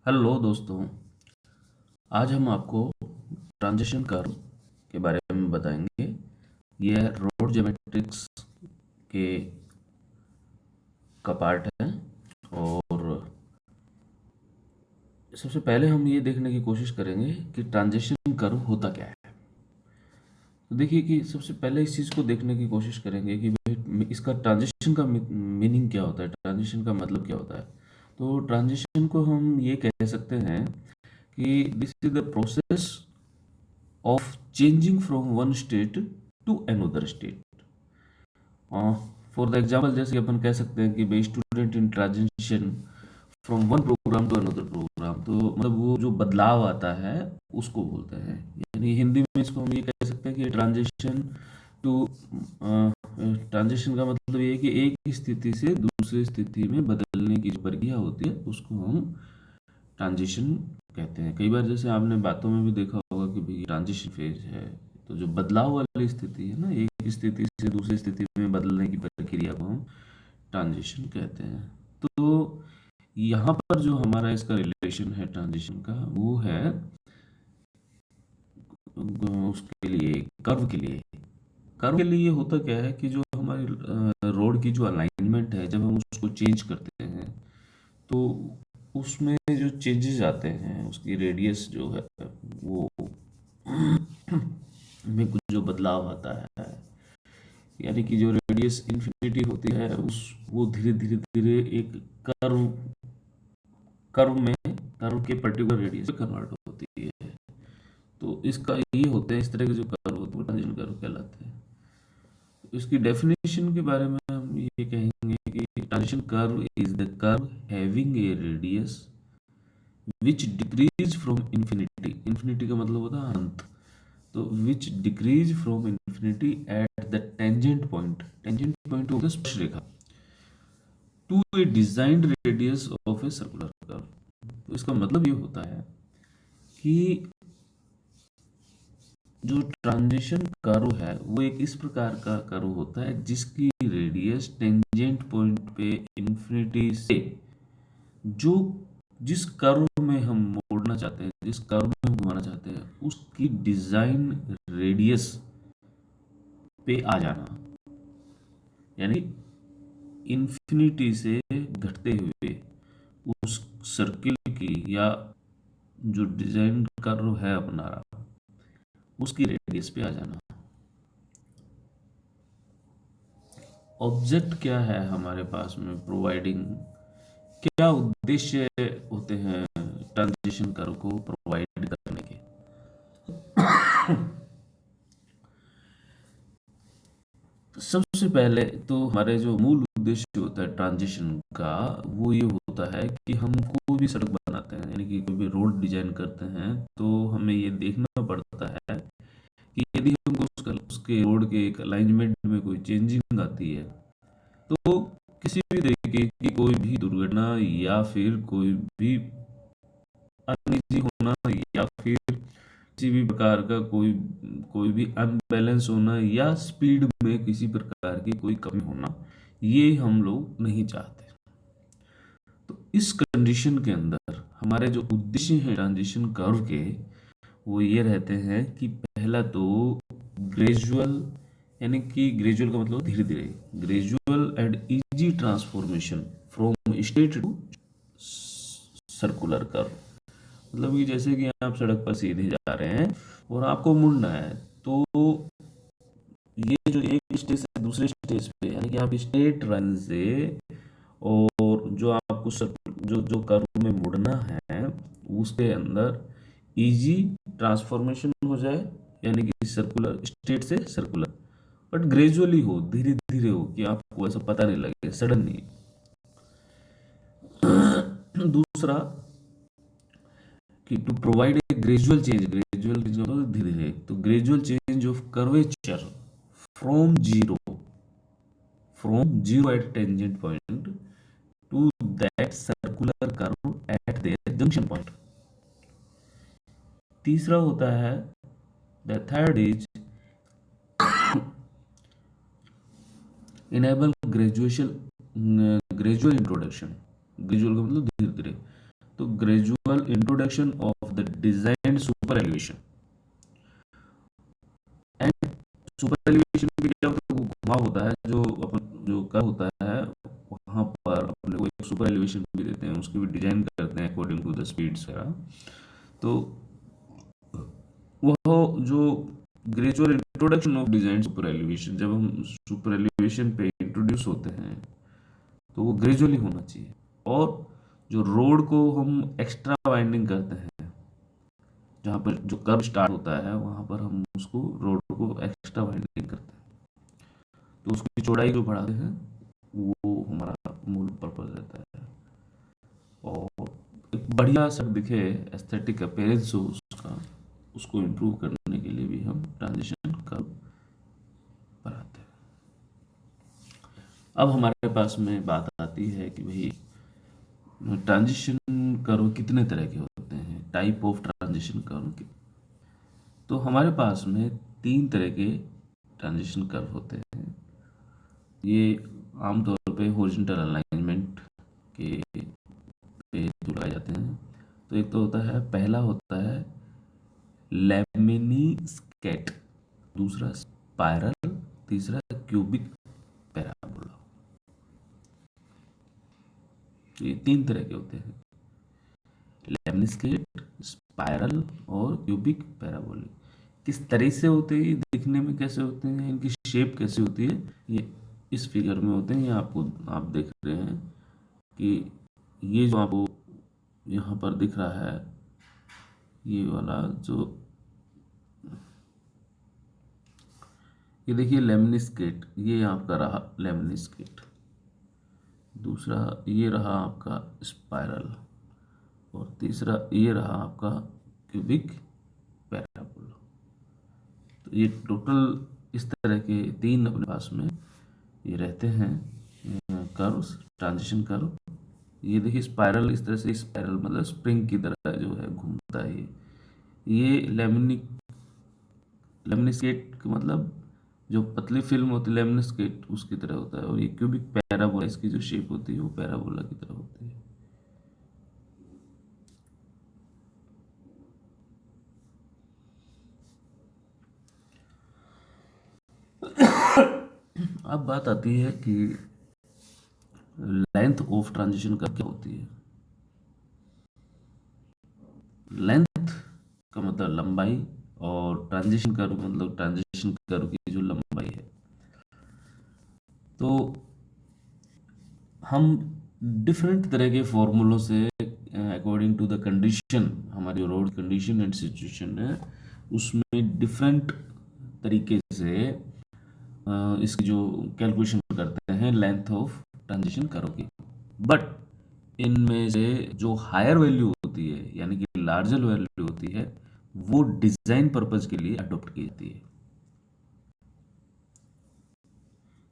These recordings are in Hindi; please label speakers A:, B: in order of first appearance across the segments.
A: हेलो दोस्तों। आज हम आपको ट्रांजिशन कर्व के बारे में बताएंगे। यह रोड ज्योमेट्रिक्स के का पार्ट है। और सबसे पहले हम ये देखने की कोशिश करेंगे कि ट्रांजिशन कर्व होता क्या है। तो देखिए कि सबसे पहले इस चीज़ को देखने की कोशिश करेंगे कि भाई इसका ट्रांजिशन का मीनिंग क्या होता है, ट्रांजिशन का मतलब क्या होता है। तो ट्रांजिशन को हम ये कह सकते हैं कि this is the process of changing from one state to another state। For the example जैसे अपन कह सकते हैं कि भाई student in transition from one program to another program. तो मतलब वो जो बदलाव आता है उसको बोलते हैं। यानी हिंदी में इसको हम ये कह सकते हैं कि ट्रांजिशन टू ट्रांजिशन का मतलब ये है कि एक स्थिति से दूसरी स्थिति में बदलने की जो प्रक्रिया होती है उसको हम ट्रांजिशन कहते हैं। कई बार जैसे आपने बातों में भी देखा होगा कि भाई ट्रांजिशन फेज है, तो जो बदलाव वाली स्थिति है ना, एक स्थिति से दूसरी स्थिति में बदलने की प्रक्रिया को हम ट्रांजिशन कहते हैं। तो यहाँ पर जो हमारा इसका रिलेशन है ट्रांजिशन का, वो है उसके लिए कर्व के लिए होता क्या है कि जो हमारी रोड की जो अलाइनमेंट है, जब हम उसको चेंज करते हैं तो उसमें जो चेंजेस आते हैं, उसकी रेडियस जो है वो में कुछ जो बदलाव आता है, यानी कि जो रेडियस इन्फिनिटी होती है उस वो धीरे धीरे धीरे एक कर्व कर्व में कर्व के पर्टिकुलर रेडियस में कन्वर्ट होती है। तो इसका ये होते हैं, इस तरह के जो कर्व होते हैं वो ट्रांजिशन कर्व कहलाते हैं। तो इसकी डेफिनेशन के बारे में हम ये कहेंगे कि transition curve is the curve having a radius which decreases from infinity. Infinity का मतलब होता है अनंत। तो which decreases from infinity at the tangent point होता है स्पर्श रेखा, to a designed radius of a circular curve. तो इसका मतलब ये होता है कि जो ट्रांजिशन कर्व है वो एक इस प्रकार का कर्व होता है जिसकी रेडियस टेंजेंट पॉइंट पे इन्फिनिटी से जो जिस कर्व में हम मोड़ना चाहते हैं, जिस कर्व में हम घुमाना चाहते हैं, उसकी डिजाइन रेडियस पे आ जाना। यानी इन्फिनिटी से घटते हुए उस सर्किल की या जो डिजाइन कर्व है अपना, उसकी रेडियस पे आ जाना। ऑब्जेक्ट क्या है हमारे पास में प्रोवाइडिंग, क्या उद्देश्य होते हैं ट्रांजिशन कर्व को प्रोवाइड करने के। सबसे पहले तो हमारे जो मूल उद्देश्य होता है ट्रांजिशन का, वो ये होता है कि हम कोई भी सड़क बनाते हैं, यानी कि कोई भी रोड डिजाइन करते हैं, तो हमें ये देखना पड़ता है कि यदि हमको उसके रोड के एक अलाइनमेंट में कोई चेंजिंग आती है, तो किसी भी तरीके की कोई भी दुर्घटना या फिर कोई भी अनिजी होना या फिर किसी भी प्रकार का कोई कोई भी अनबैलेंस होना या स्पीड में किसी प्रकार की कोई कमी होना, ये हम लोग नहीं चाहते। तो इस कंडीशन के अंदर हमारे जो उद्देश्य हैं ट्रांजिशन कर्व के, वो ये रहते हैं कि पहला तो ग्रेजुअल, यानी कि ग्रेजुअल का मतलब धीरे धीरे, gradual and easy transformation from straight to circular curve. मतलब कि जैसे कि आप सड़क पर सीधे जा रहे हैं और आपको मुड़ना है, तो ये जो एक स्टेज से दूसरे स्टेज पे, यानी कि आप स्ट्रेट लाइन से, और जो आपको जो जो कर्व में मुड़ना है उसके अंदर इजी ट्रांसफॉर्मेशन हो जाए, यानी कि सर्कुलर स्ट्रेट से सर्कुलर, बट ग्रेजुअली हो, धीरे धीरे हो, कि आपको ऐसा पता नहीं लगे, सडन नहीं। दूसरा कि to provide a gradual change, gradual धीरे धीरे, तो gradual change of curvature from zero at tangent point to that circular curve at there junction point. तीसरा होता है, the third is enable gradual introduction. Gradual का मतलब धीरे धीरे। तो gradual introduction of the design super elevation. And super elevation में क्या होता है, वो घुमा होता है जो अपन जो कर होता है, वहाँ पर अपने को एक सुपर एलिवेशन भी देते हैं, उसकी भी डिजाइन करते हैं अकॉर्डिंग टू द स्पीड्स वगैरह। तो वह जो gradual introduction of design super elevation, जब हम सुपर एलिवेशन पे इंट्रोड्यूस होते हैं तो वो ग्रेजुअली होना चाहिए। और जो रोड को हम एक्स्ट्रा वाइंडिंग करते हैं, जहाँ पर जो कर्व स्टार्ट होता है वहाँ पर हम उसको रोड को एक्स्ट्रा वाइंडिंग करते हैं, तो उसकी चौड़ाई जो बढ़ाते हैं, वो हमारा मूल पर्पज रहता है। और एक बढ़िया सा दिखे, एस्थेटिक अपीयरेंस हो उसका, उसको इम्प्रूव करने के लिए भी हम ट्रांजिशन कर्व बनाते हैं। अब हमारे पास में बात आती है कि भाई ट्रांजिशन कर्व कितने तरह के होते हैं, टाइप ऑफ ट्रांजिशन कर्व की। तो हमारे पास में 3 तरह के ट्रांजिशन कर्व होते हैं। ये आमतौर पे हॉरिजॉन्टल अलाइनमेंट के पे जो लगाए जाते हैं। तो एक तो होता है, पहला होता है लेमिनिस्केट, दूसरा स्पाइरल, तीसरा क्यूबिक पैराबोला। ये 3 तरह के होते हैं, लेमिनिस्केट, स्पाइरल और क्यूबिक पैराबोलिक। किस तरह से होते हैं, दिखने में कैसे होते हैं, इनकी शेप कैसे होती है, ये इस फिगर में होते हैं। ये आपको आप देख रहे हैं कि ये जो आपको यहाँ पर दिख रहा है, ये वाला जो, ये देखिए लेमिनिस्केट, ये आपका रहा लेमिनिस्केट, दूसरा ये रहा आपका स्पाइरल, और तीसरा ये रहा आपका क्यूबिक पैराबोला। तो ये टोटल इस तरह के 3 अपने पास में ये रहते हैं कर्व्स, ट्रांजिशन कर्व। ये देखिए स्पाइरल, इस तरह से स्पाइरल मतलब स्प्रिंग की तरह जो है घूमता है। ये लेमिनिस्केट का मतलब जो पतली फिल्म होती है लेमिनिस्केट, उसकी तरह होता है। और ये क्यूबिक पैराबोला, इसकी जो शेप होती है वो पैराबोला की तरह होती है। अब बात आती है कि लेंथ ऑफ ट्रांजिशन का क्या होती है। लेंथ का मतलब लंबाई, और ट्रांजिशन कर्व मतलब ट्रांजिशन कर्व की जो लंबाई है। तो हम डिफरेंट तरह के फॉर्मूलों से अकॉर्डिंग टू द कंडीशन, हमारी रोड कंडीशन एंड सिचुएशन है, उसमें डिफरेंट तरीके से इसकी जो कैलकुलेशन करते हैं लेंथ ऑफ ट्रांजिशन कर्व की। बट इनमें से जो हायर वैल्यू होती है, यानी कि लार्जर वैल्यू होती है, वो डिजाइन पर्पज के लिए अडॉप्ट की जाती है।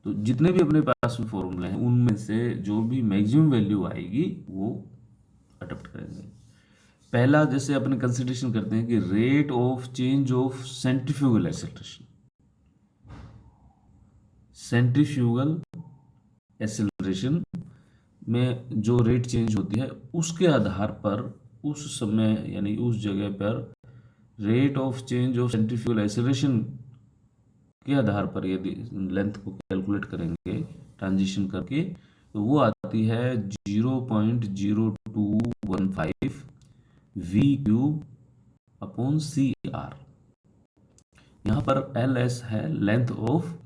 A: तो जितने भी अपने पास में फॉर्मूले हैं, उनमें से जो भी मैक्सिमम वैल्यू आएगी वो अडॉप्ट करेंगे। पहला जैसे अपने कंसिडरेशन करते हैं कि rate of change of centrifugal acceleration. Centrifugal acceleration में जो रेट चेंज होती है, उसके आधार पर उस समय यानी उस जगह पर rate of change of centrifugal acceleration के आधार पर यदि लेंथ को कैलकुलेट करेंगे ट्रांजिशन करके, तो वो आती है 0.0215 V cube upon C R. यहाँ पर एल एस है लेंथ ऑफ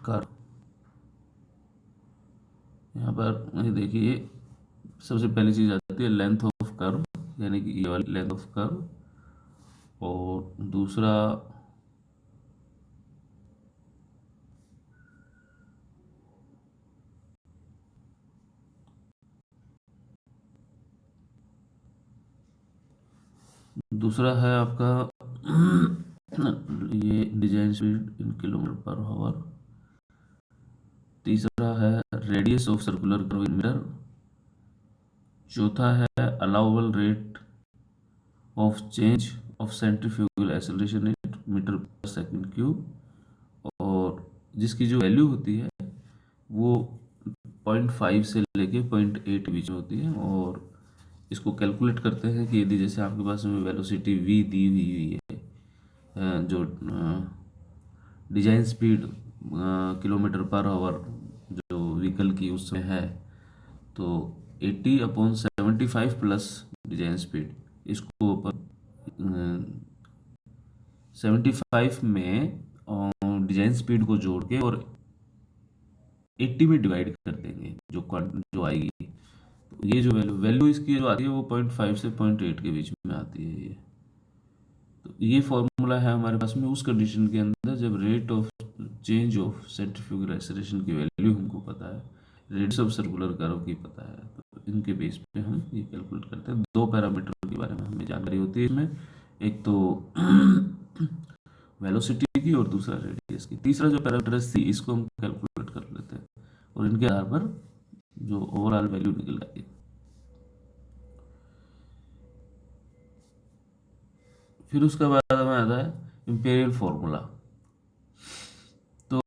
A: कर्व। यहाँ पर ये देखिए सबसे पहली चीज आती है लेंथ ऑफ कर्व, यानी कि ये वाली लेंथ ऑफ कर्व। और दूसरा है आपका ये design speed in kilometre per hour. तीसरा है radius of circular curve in metre. चौथा है allowable rate of change of centrifugal acceleration in metre per second cube. और जिसकी जो वैल्यू होती है वो 0.5 से लेके 0.8 बीच में होती है। और इसको कैलकुलेट करते हैं कि यदि जैसे आपके पास में वेलोसिटी v दी हुई है, जो design speed kilometre per our जो व्हीकल की उसमें है, तो 80/75 प्लस डिजाइन स्पीड, इसको अपन 75 में डिजाइन स्पीड को जोड़ के और 80 में डिवाइड कर देंगे, जो आएगी। तो ये जो वैल्यू इसकी जो आती है वो 0.5 से 0.8 के बीच में आती है ये। तो ये फॉर्मूला है हमारे पास में उस कंडीशन के अंदर जब rate of change of centrifugal acceleration की वैल्यू हमको पता है, रेडियस ऑफ सर्कुलर कर्व की पता है, तो इनके बेस पे हम ये कैलकुलेट करते हैं। दो पैरामीटर के बारे में हमें जानकारी होती है इसमें, एक तो वेलोसिटी की और दूसरा रेडियस की। तीसरा जो पैरामीटर है सी, इसको हम कैलकुलेट कर लेते हैं और इनके आधार पर जो ओवरऑल वैल्यू निकल आती है। फिर उसके बाद हमें आता है इंपीरियल फॉर्मूला। तो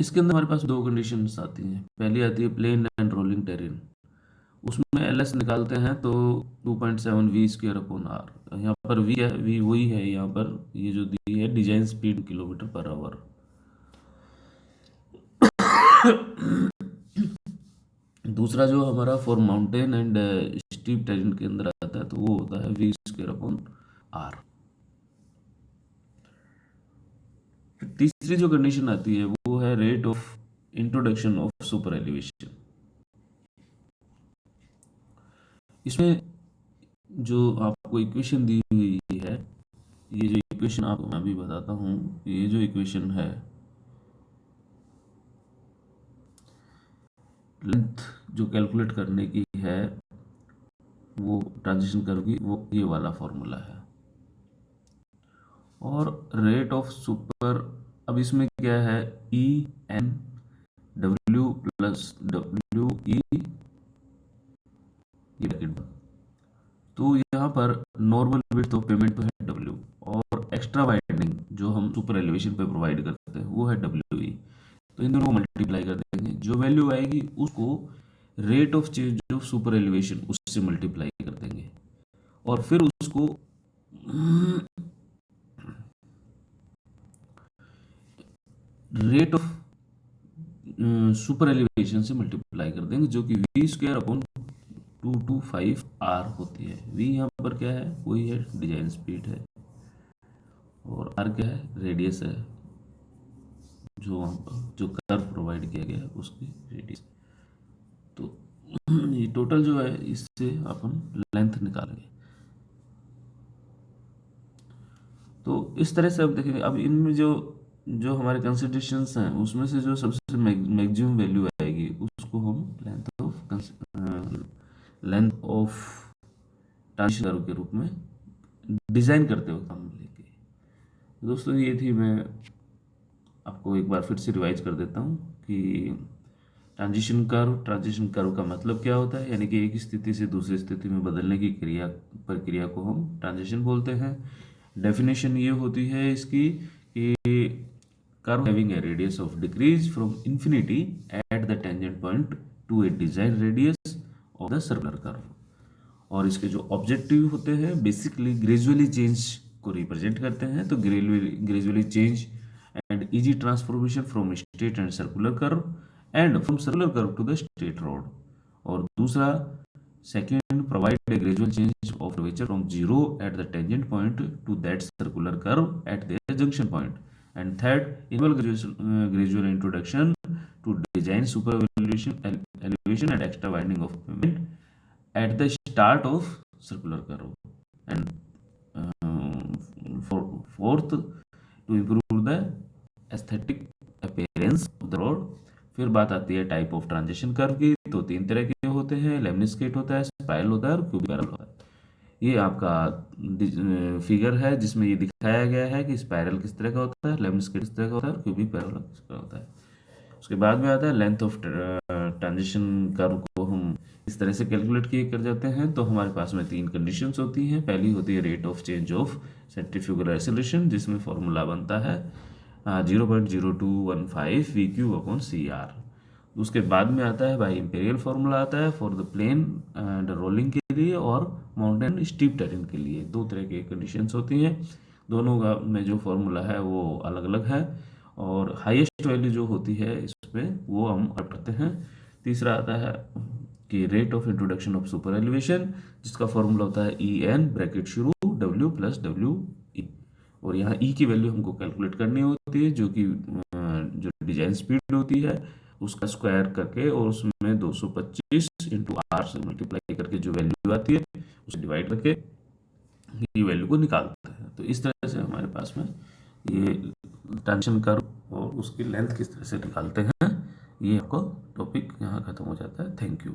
A: इसके अंदर हमारे पास दो कंडीशंस आती हैं। पहली आती है प्लेन एंड रोलिंग टेरेन, उसमें एल एस निकालते हैं तो 2.7 v²/r। यहाँ पर v है, v वही है यहाँ पर, ये जो दी है design speed kilometre per our. दूसरा जो हमारा for mountain and steep terrain के अंदर आता है तो वो होता है v²/r। तीसरी जो कंडीशन आती है वो है rate of introduction of super elevation. इसमें जो आपको इक्वेशन दी हुई है, ये जो इक्वेशन आपको मैं अभी बताता हूँ, ये जो इक्वेशन है लेंथ जो कैलकुलेट करने की है वो ट्रांजिशन कर्व की, वो ये वाला फॉर्मूला है। और रेट ऑफ सुपर, अब इसमें क्या है, E N W plus W E, तो यहाँ पर नॉर्मल विड्थ ऑफ पेमेंट तो है डब्ल्यू, और एक्स्ट्रा वाइडनिंग जो हम सुपर एलिवेशन पे प्रोवाइड करते हैं वो है डब्ल्यू ई। तो इन दोनों को मल्टीप्लाई कर देंगे, जो वैल्यू आएगी उसको rate of change of super elevation उससे मल्टीप्लाई कर देंगे, और फिर उसको रेट ऑफ सुपर एलिवेशन से मल्टीप्लाई कर देंगे, जो कि v²/225r होती है। v यहाँ पर क्या है, वही है डिजाइन स्पीड है, और r क्या है, रेडियस है, जो वहाँ पर जो कर्व प्रोवाइड किया गया है उसकी रेडियस। तो ये टोटल जो है इससे अपन लेंथ निकालेंगे। तो इस तरह से अब देखेंगे, अब इनमें जो जो हमारे कंसिडरेशंस हैं उसमें से जो सबसे मैक्सिमम वैल्यू आएगी उसको हम लेंथ ऑफ ट्रांजिशन कर्व के रूप में डिज़ाइन करते वक्त हम लेंगे। दोस्तों ये थी, मैं आपको एक बार फिर से रिवाइज कर देता हूँ कि ट्रांजिशन कर्व का मतलब क्या होता है, यानी कि एक स्थिति से दूसरी स्थिति में बदलने की प्रक्रिया को हम ट्रांजिशन बोलते हैं। डेफिनेशन ये होती है इसकी कि curve having a radius of decrease from infinity at the tangent point to a design radius of the circular curve. और इसके जो ऑब्जेक्टिव होते हैं बेसिकली ग्रेजुअली चेंज को रिप्रेजेंट करते हैं, तो gradually change and easy transformation from straight and circular curve and from circular curve to the straight road. और दूसरा second, provide a gradual change of curvature from zero at the tangent point to that circular curve at there junction point. And third, involve gradual introduction to design super elevation and extra widening of payment at the start of circular curve. And fourth, to improve the aesthetic appearance of the road। फिर बात आती है टाइप ऑफ ट्रांजिशन कर्व की, तो तीन तरह के होते हैं, लेमनिस्केट होता है, स्पाइरल होता है और क्यूबिकल होता है। ये आपका फिगर है जिसमें ये दिखाया गया है कि स्पाइरल किस तरह का होता है, लेमनिस्केट किस तरह का होता है और क्यूबिक पैरेलल किस तरह का होता है। उसके बाद में आता है लेंथ ऑफ ट्रांजिशन कर्व को हम इस तरह से कैलकुलेट किए कर जाते हैं। तो हमारे पास में तीन कंडीशंस होती हैं। पहली होती है rate of change of centrifugal acceleration, जिसमें फॉर्मूला बनता है 0.0215 VQ/CR। उसके बाद में आता है भाई इंपीरियल फार्मूला आता है for the plain and rolling के लिए और माउंटेन स्टीप टेरेन के लिए। दो तरह की कंडीशंस होती हैं, दोनों का में जो फार्मूला है वो अलग अलग है, और हाईएस्ट वैल्यू जो होती है इसमें वो हम करते हैं। तीसरा आता है कि rate of introduction of super elevation, जिसका फार्मूला होता है ई एन ब्रैकेट शुरू डब्ल्यू प्लस डब्ल्यू ई, और यहाँ ई की वैल्यू हमको कैलकुलेट करनी होती है जो कि जो डिजाइन स्पीड होती है उसका स्क्वायर करके और उसमें 225 इंटू आर से मल्टीप्लाई करके जो वैल्यू आती है उसे डिवाइड करके ये वैल्यू को निकालते हैं। तो इस तरह से हमारे पास में ये ट्रांजिशन कर्व और उसकी लेंथ किस तरह से निकालते हैं, ये आपको टॉपिक यहाँ खत्म हो जाता है। Thank you.